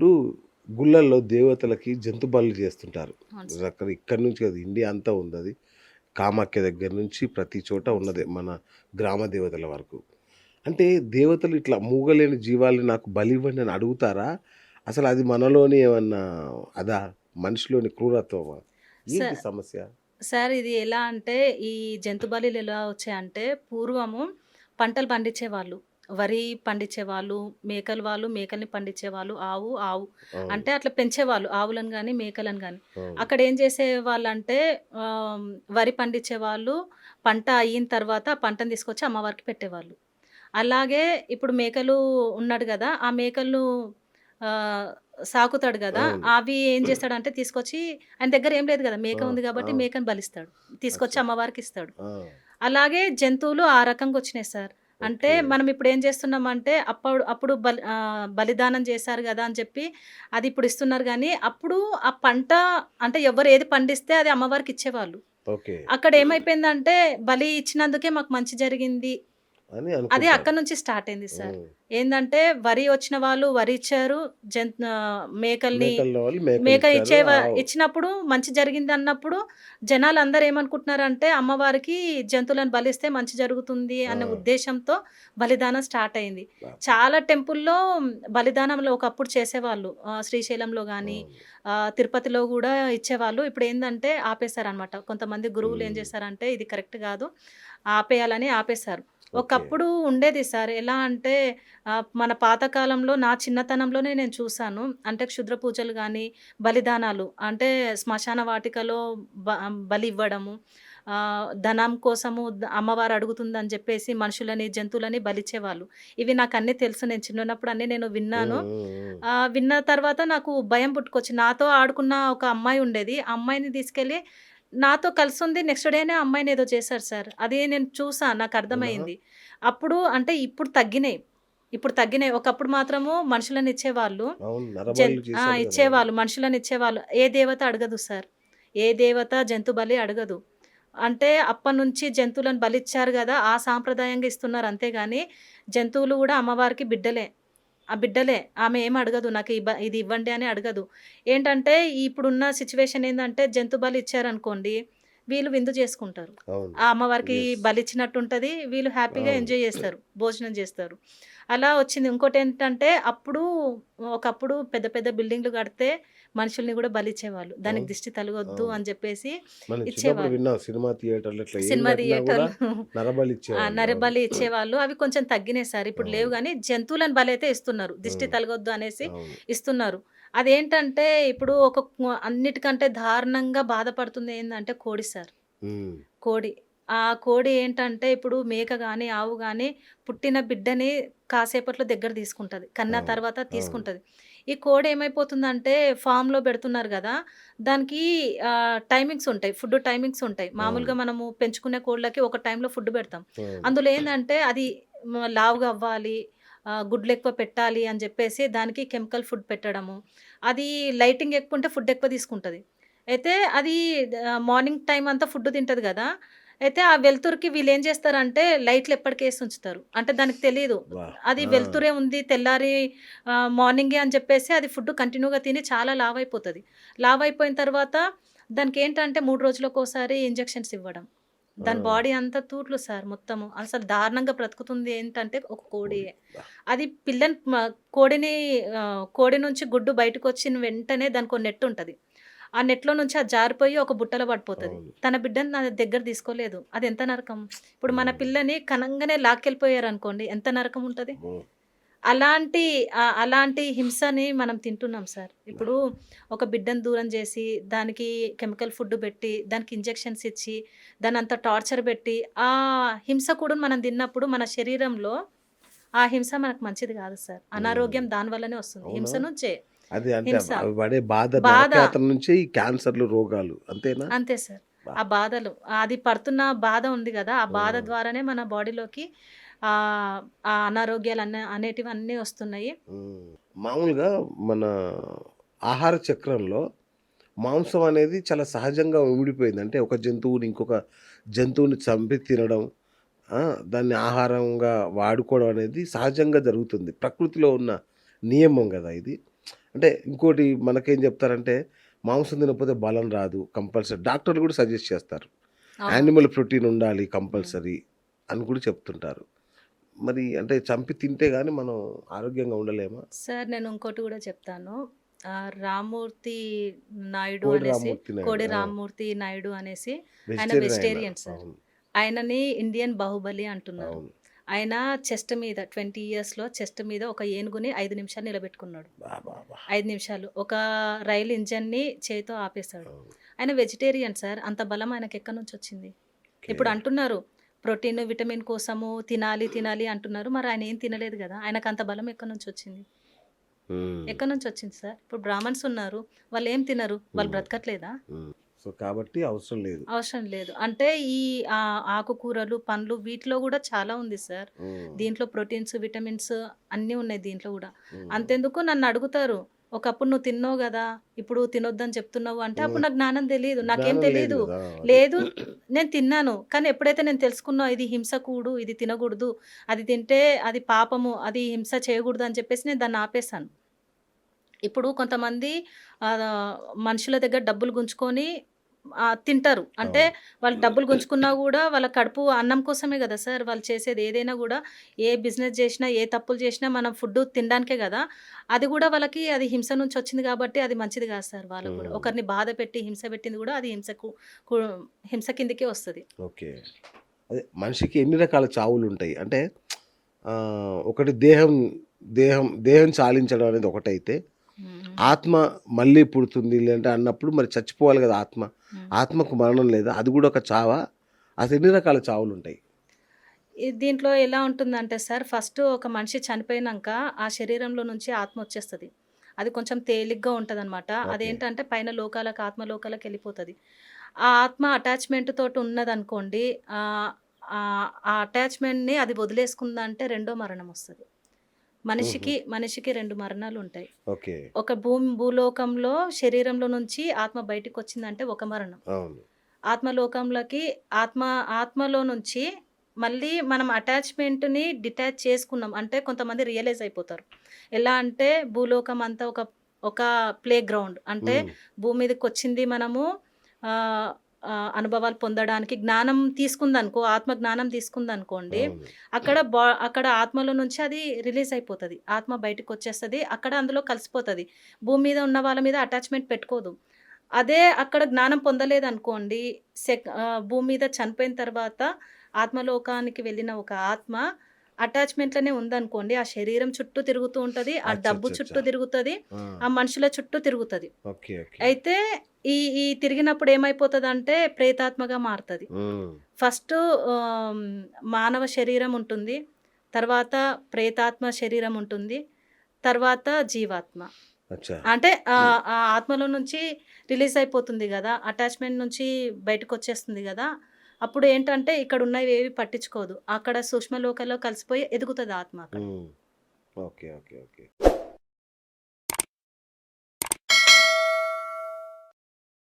ఇప్పుడు గుళ్ళల్లో దేవతలకి జంతు బలులు చేస్తుంటారు. అవును సార్. ఇక్కడి నుంచి కాదు, ఇండియా అంతా ఉందది. కామాఖ్య దగ్గర నుంచి ప్రతి చోట అవును ఉన్నదే సార్. మన గ్రామ దేవతల వరకు. అంటే దేవతలు ఇట్లా మూగలేని జీవాల్ని నాకు బలివ్వండి అని అడుగుతారా? అసలు అది మనలోని ఏమన్నా అదా? మనిషిలోని క్రూరత్వమా? స ఏంటి సమస్య? సార్ ఇది ఎలా అంటే, ఈ జంతు బలులు ఎలా వచ్చాయంటే, పూర్వము పంటలు పండించేవాళ్ళు. వరి పండించేవాళ్ళు, మేకల్ని పండించేవాళ్ళు. ఆవు అవును. అంటే అట్లా పెంచేవాళ్ళు. ఆవులను గాని, మేకలను గాని. అవును. అక్కడ ఏం చేసేవాళ్ళంటే వరి పండించేవాళ్ళు. పంట అయిన తర్వాత ఆ పంటను తీసుకొచ్చి అమ్మవారికి పెట్టేవాళ్ళు. అలాగే ఇప్పుడు మేకలు ఉన్నాడు గదా! ఆ మేకలను ఆహ్, సాకుతాడు గదా! అవును. అవి ఏం చేస్తాడంటే తీసుకొచ్చి ఆయన దగ్గర ఏం లేదు గదా! మేక ఆ! ఉంది గాబట్టి అవును. మేకని బలిస్తాడు. తీసుకొచ్చి అచ్చా! అమ్మవారికిస్తాడు. ఆ! అలాగే జంతువులు ఆ రకంగొచ్చినాయి సార్. అంటే ఓకే. మనం ఇప్పుడేం చేస్తున్నామంటే అప్పుడు బలిదానం చేశారు గదా! అని చెప్పి అది ఇప్పుడు ఇస్తున్నారు గానీ, అప్పుడు ఆ పంట అంటే ఎవరు ఏది పండిస్తే అది అమ్మవారికిచ్చేవాళ్ళు. ఓకే. అక్కడేమైపోయిందంటే బలి ఇచ్చినందుకే మాకు మంచి జరిగింది. అని అది అనుకుంటారు. అక్కడి నుంచి స్టార్ట్ అయింది సార్. హ్మ్. ఏందంటే వరి వచ్చిన వాళ్ళు వరి ఇచ్చారు. మేకల్ని మేకలున్న వాళ్ళు మేక మేకలిచ్చారు. ఇచ్చినప్పుడు మంచి జరిగిందన్నప్పుడు జనాలందరూ ఏమనుకుంటున్నారంటే అమ్మవారికి జంతువులను బలిస్తే మంచి జరుగుతుంది ఆ! అనే ఉద్దేశ్యంతో బలిదానం స్టార్ట్ అయింది. అబ్బా! చాలా టెంపుల్‌లో బలిదానంలో ఒకప్పుడు చేసేవాళ్ళు. శ్రీశైలంలో గాని, అవును. తిరుపతిలో గూడా ఇచ్చేవాళ్ళు. ఇప్పుడేందంటే ఆపేశారనమాట. కొంతమంది గురువులు ఏం హ్మ్. చేశారంటే ఇది కరెక్ట్ గాదు. ఆపేయాలని ఆపేశారు. ఓకే. ఒకప్పుడు ఉండేది సార్. ఎలా అంటే మన పాతకాలంలో నా చిన్నతనంలోనే నేను చూసాను. అంటే క్షుద్ర పూజలు గాని, బలిదానాలు అంటే శ్మశాన వాటికలో బ బలి ఇవ్వడము. ధనం కోసము అమ్మవారు అడుగుతుందని జెప్పేసి మనుషులని, జంతువులని బలిచ్చేవాళ్ళు. ఇవి నాకన్నీ తెలుసు. నేను చిన్నగున్నప్పుడు అన్నీ నేను విన్నాను. హ్మ్. హ్మ్. హ్మ్. విన్న తర్వాత నాకు భయం పుట్టుకొచ్చింది. నాతో ఆడుకున్న ఒక అమ్మాయి ఉండేది. ఆ అమ్మాయిని తీసుకెళ్ళి నాతో కలిసుంది. నెక్స్ట్ డేనే ఆ అమ్మాయిని ఏదో చేశారు సార్. అది నేను చూసా. అవునా? నాకర్థమైంది. అప్పుడు అంటే ఇప్పుడు తగ్గినయి. ఇప్పుడు తగ్గినయి. ఒకప్పుడు మాత్రము మనుషులనిచ్చేవాళ్ళు. అవును. నరబలులు చేశారు గదా! అవును. ఇచ్చేవాళ్ళు. మనుషులనిచ్చేవాళ్ళు. ఏ దేవత అడగదు సార్. ఏ దేవత జంతు బలి అడగదు. అంటే అప్పటినుంచి జంతువులను బలిచ్చారు గదా! ఆ సాంప్రదాయంగా ఇస్తున్నారు అంతే గాని, జంతువులు గూడా అమ్మవారికి బిడ్డలే. ఆ బిడ్డలే. ఆమె ఏమి అడగదు. నాకు ఇది ఇవ్వండి అని అడగదు. ఏంటంటే ఇప్పుడున్న సిట్యుయేషన్ ఏందంటే జంతు బలి ఇచ్చారనుకోండి, వీళ్ళు విందు చేసుకుంటారు. అవును. ఆ అమ్మవారికి యెస్. బలిచ్చినట్టుంటది. వీళ్ళు హ్యాపీగా అవును. ఎంజాయ్ చేస్తారు. భోజనం చేస్తారు. అలా వచ్చింది. ఇంకోటేంటంటే ఒకప్పుడు పెద్ద పెద్ద బిల్డింగ్‌లు కడితే మనుషుల్ని గూడా బలిచ్చేవాళ్ళు. దానికి అవును. దిష్టి తలగొద్దు అవును. అని జెప్పేసి మనం చిన్నప్పుడు ఇచ్చేవాళ్ళు. విన్నాం సినిమా థియేటర్‌లో ఇట్లా ఏం సినిమా కట్టినా గూడా థియేటర్లు నరబలిచ్చేవాళ్ళు. అవును. నరబలి ఇచ్చేవాళ్ళు. అవి కొంచెం తగ్గినాయి సార్. ఇప్పుడు లేవు అవును. గానీ, జంతువులను బలైతే ఇస్తున్నారు. దిష్టి హ్మ్. తలగొద్దు అనేసి అవును. ఇస్తున్నారు. అదేంటంటే, ఇప్పుడు అన్నిటికంటే దారుణంగా బాధపడుతుంది ఏందంటే కోడి సార్. హ్మ్. కోడి. ఆ కోడి ఏంటంటే, ఇప్పుడు మేక గాని, ఆవు గాని పుట్టిన బిడ్డని కాసేపట్లో దగ్గర తీసుకుంటది. కన్న అవును. తర్వాత అవును. తీసుకుంటది. ఈ కోడి ఏమైపోతుందంటే, ఫార్మ్‌లో పెడుతున్నారు గదా! దానికి టైమింగ్స్ ఉంటాయి. ఫుడ్ టైమింగ్స్ ఉంటాయి. అవును. మామూలుగా మనము పెంచుకునే కోళ్ళకి ఒక టైంలో ఫుడ్ పెడతాం. అవును. అందులో ఏందంటే, అది లావుగా అవ్వాలి, గుడ్లెక్కువ పెట్టాలి అని జెప్పేసి దానికి కెమికల్ ఫుడ్ పెట్టడము. అది లైటింగ్ ఎక్కువుంటే ఫుడ్ ఎక్కువ తీసుకుంటది. అయితే అది మార్నింగ్ టైమ్ అంతా ఫుడ్ తింటది గదా! అయితే ఆ వెలుతురుకి వీళ్ళేం జేస్తారంటే లైట్లు ఎప్పటికేసి ఉంచుతారు. అంటే దానికి తెలీదు. అబ్బా! అది ఆ! వెలుతురే ఉంది తెల్లారి మార్నింగే అని జెప్పేసి అది ఫుడ్ కంటిన్యూ‌గా తిని చాలా లావయిపోతది. లావయిపోయిన తర్వాత దానికేంటంటే 3 రోజులకోసారి ఇంజెక్షన్స్ ఇవ్వడం. ఆ! దాని బాడీ అంతా తూట్లు సార్ మొత్తము. అసలు దారుణంగా బ్రతుకుతుంది ఏంటంటే ఒక కోడి. కోడియే. అబ్బా! అది పిల్లని కోడిని కోడి నుంచి గుడ్డు బయటకొచ్చిన వెంటనే దానికో నెట్టుంటది. ఆ నెట్‌లో నుంచి అది జారిపోయి ఒక బుట్టలో పడిపోతది. అవును. తన బిడ్డని నా దగ్గర తీసుకోలేదు. అదెంత నరకం. ఇప్పుడు మన హ్మ్. పిల్లని కనంగానే లాక్కెళ్ళిపోయారనుకోండి ఎంత నరకం ఉంటది. అమ్మో! అలాంటి అలాంటి హింసని మనం తింటున్నాం సార్. ఇప్పుడు ఒక బిడ్డని దూరం జేసి, దానికి కెమికల్ ఫుడ్ బెట్టి, దానికి ఇంజెక్షన్స్ ఇచ్చి, దాన్నంత టార్చర్ బెట్టి, ఆ హింస కూడా మనం తిన్నప్పుడు మన శరీరంలో ఆ హింస మనకు మంచిది గాదు సార్. హ్మ్. అనారోగ్యం దాని వల్లనే వస్తుంది. అవునా? హింస నుంచే. అది అంటే హింస. అవి పడే బాధ బాధ. నరకయాతన నుంచే ఈ క్యాన్సర్‌లు, రోగాలు అంతేనా? అంతే సార్. అబ్బా! ఆ బాధలు. అది పడుతున్న బాధ ఉంది గదా! ఆ ఆ! బాధ ద్వారానే మన బాడీలోకి ఆ అనారోగ్యాలు అనేటివన్నీ వస్తున్నాయి. హ్మ్. మామూలుగా మన ఆహార చక్రంలో మాంసం అనేది చాలా సహజంగా ఇమిడిపోయింది. అంటే ఒక జంతువుని ఇంకొక జంతువుని చంపి తినడం, ఆ! దాన్ని ఆహారంగా వాడుకోవడం అనేది సహజంగా జరుగుతుంది. ప్రకృతిలో ఉన్న నియమం గదా ఇది. అంటే ఇంకోటి మనకేం చెప్తారంటే, మాంసం తినకపోతే బలం రాదు కంపల్సరీ. డాక్టర్లు కూడా సజెస్ట్ చేస్తారు. అవును. యానిమల్ ప్రోటీన్ ఉండాలి హ్మ్. కంపల్సరీ అని కూడా చెప్తుంటారు. మరి అంటే చంపి తింటే గాని మనం ఆరోగ్యంగా ఉండలేమా? సార్ నేను ఇంకోటి గూడా చెప్తాను. రామ్మూర్తి నాయుడు కోడి అనేసి, రామ్మూర్తి నాయుడు. కోడి ఆ! రామ్మూర్తి నాయుడు అనేసి ఆయన వెజిటేరియన్ ఆయన. Vegetarian sir. అవును. ఆయనని ఇండియన్ బాహుబలి అంటున్నారు. అవును. ఆయన చెస్ట్ మీద 20 ఇయర్స్‌లో చెస్ట్ మీద ఒక ఏనుగుని 5 నిమిషాలు నిలబెట్టుకున్నాడు. అబ్బబ్బా! 5 నిమిషాలు. ఒక రైలు ఇంజిన్‌ని చేయితో ఆపేశాడు. అవును. ఆయన వెజిటేరియన్ సార్. అంత బలం ఆయనకెక్కడి నుంచొచ్చింది? ఓకే. ఇప్పుడు అంటున్నారు ప్రోటీన్, విటమిన్ కోసము తినాలి, తినాలి అంటున్నారు. మరి ఆయన ఏం తినలేదు గదా! ఆయనకంత బలం ఎక్కడి నుంచొచ్చింది? హ్మ్. ఎక్కడి నుంచొచ్చింది సార్? ఇప్పుడు బ్రాహ్మణ్స్ ఉన్నారు. వాళ్ళేం తినరు? వాళ్ళు హ్మ్. బ్రతకట్లేదా? హ్మ్. సో, కాబట్టి అవసరం లేదు. అవసరం లేదు. అంటే ఈ ఆకుకూరలు, పండ్లు వీటిలో గూడా చాలా ఉంది సార్. హ్మ్. దీంట్లో ప్రోటీన్స్, విటమిన్స్ అన్నీ ఉన్నాయి దీంట్లో గూడా. హ్మ్. అంతెందుకు నన్నడుగుతారు. ఒకప్పుడు నువ్వు తిన్నావు గదా! ఇప్పుడు తినొద్దని చెప్తున్నావు అంటే, అప్పుడు హ్మ్. నాకు జ్ఞానం తెలీదు. నాకేం జ్ఞానం లేదు తెలీదు. గదా! అది. లేదు నేను తిన్నాను. కానీ ఎప్పుడైతే నేను తెలుసుకున్నా ఇది హింసకూడు, ఇది తినగూడదు, అది తింటే అది పాపము, అది హింస చేయగూడదు అని చెప్పేసి నేను దాన్ని ఆపేసాను. ఇప్పుడు కొంతమంది ఆహ్, మనుషుల దగ్గర డబ్బులు గుంజుకొని తింటారు. అంటే అవును. వాళ్ళు డబ్బులు గుంజుకున్నా గూడా వాళ్ళ కడుపు అన్నం కోసమే గదా సార్! వాళ్ళు చేసేది ఏదైనా గూడా. ఏ బిజినెస్ జేసినా, ఏ తప్పులు జేసినా మనం ఫుడ్డు తినడానికే గదా! అది గూడా వాళ్ళకి అది హింస నుంచొచ్చింది గాబట్టి అది మంచిది గాదు సార్ వాళ్ళకి గూడా. హ్మ్. ఒకరిని బాధ పెట్టి హింస పెట్టింది గూడా అది కు హింస కిందకే వస్తది. ఓకే. అదే మనిషికి ఎన్ని రకాల చావులుంటాయి. అంటే ఒకటి దేహం చాలించడం అనేది ఒకటైతే, హ్మ్. ఆత్మ మళ్ళీ పుడుతుంది లేదంటే అన్నప్పుడు మరి చచ్చిపోవాలి గదా ఆత్మ. హ్మ్. ఆత్మకు మరణం లేదా? అది గూడా ఒక చావా? అసలు ఎన్ని రకాల చావులుంటాయి? దీంట్లో ఎలా ఉంటుందంటే సార్, ఫస్ట్ ఒక మనిషి చనిపోయినంక ఆ శరీరంలో నుంచి ఆత్మ వచ్చేస్తది. అది కొంచెం తేలిగ్గా ఉంటదనమాట. ఓకే. అదేంటంటే పైన లోకాలకు, ఆత్మలోకాలకెళ్ళిపోతది. ఆ ఆత్మ అటాచ్‌మెంట్ తోటి ఉన్నదనుకోండి, ఆ అటాచ్‌మెంట్‌ని అది వదిలేసుకుందంటే రెండో మరణమొస్తది. హుహు. మనిషికి 2 మరణాలుంటాయి. ఓకే. ఒక భూలోకంలో శరీరంలో నుంచి ఆత్మ బయటికొచ్చిందంటే ఒక మరణం. అవును. ఆత్మలోకంలోకి ఆత్మ ఆత్మలో నుంచి మళ్ళీ మనం అటాచ్‌మెంట్‌ని డిటాచ్ చేసుకున్నాం. అంటే కొంతమంది రియలైజ్ అయిపోతారు. ఎలా అంటే భూలోకం అంతా ఒక ప్లే గ్రౌండ్. అంటే హ్మ్. భూమి మీదకొచ్చింది మనము ఆహ్, అనుభవాలు పొందడానికి జ్ఞానం తీసుకుందనుకో, ఆత్మ జ్ఞానం తీసుకుందనుకోండి, అవును. అక్కడ ఆత్మలో నుంచి అది రిలీజ్ అయిపోతది. ఆత్మ బయటికొచ్చేస్తది. అక్కడ అందులో కలిసిపోతది. భూమి మీద ఉన్న వాళ్ళ మీద అటాచ్‌మెంట్ పెట్టుకోదు. అదే అక్కడ జ్ఞానం పొందలేదనుకోండి, భూమి మీద చనిపోయిన తర్వాత ఆత్మలోకానికి వెళ్ళిన ఒక ఆత్మ అటాచ్‌మెంట్‌లోనే ఉందనుకోండి, ఆ శరీరం చుట్టూ తిరుగుతూ ఉంటది. ఆ డబ్బు అచ్చచ్చచ్చా! చుట్టూ తిరుగుతది. ఆ! ఆ మనుషుల చుట్టూ తిరుగుతది. ఓకే. ఓకే. అయితే ఈ తిరిగినప్పుడు ఏమైపోతదంటే ప్రేతాత్మగా మారతది. హ్మ్. ఫస్టు ఆహ్, మానవ శరీరం ఉంటుంది. తర్వాత ప్రేతాత్మ శరీరం ఉంటుంది. తర్వాత జీవాత్మ. అచ్చా! అంటే ఆ ఆత్మలో నుంచి రిలీజ్ అయిపోతుంది గదా! అటాచ్‌మెంట్ నుంచి బయటకొచ్చేస్తుంది గదా! అప్పుడు ఏంటంటే ఇక్కడున్నవేవి పట్టించుకోదు. అక్కడ సూక్ష్మ లోకంలో కలిసిపోయి ఎదుగుతది ఆత్మ అక్కడ. హ్మ్. ఓకే. ఓకే. ఓకే.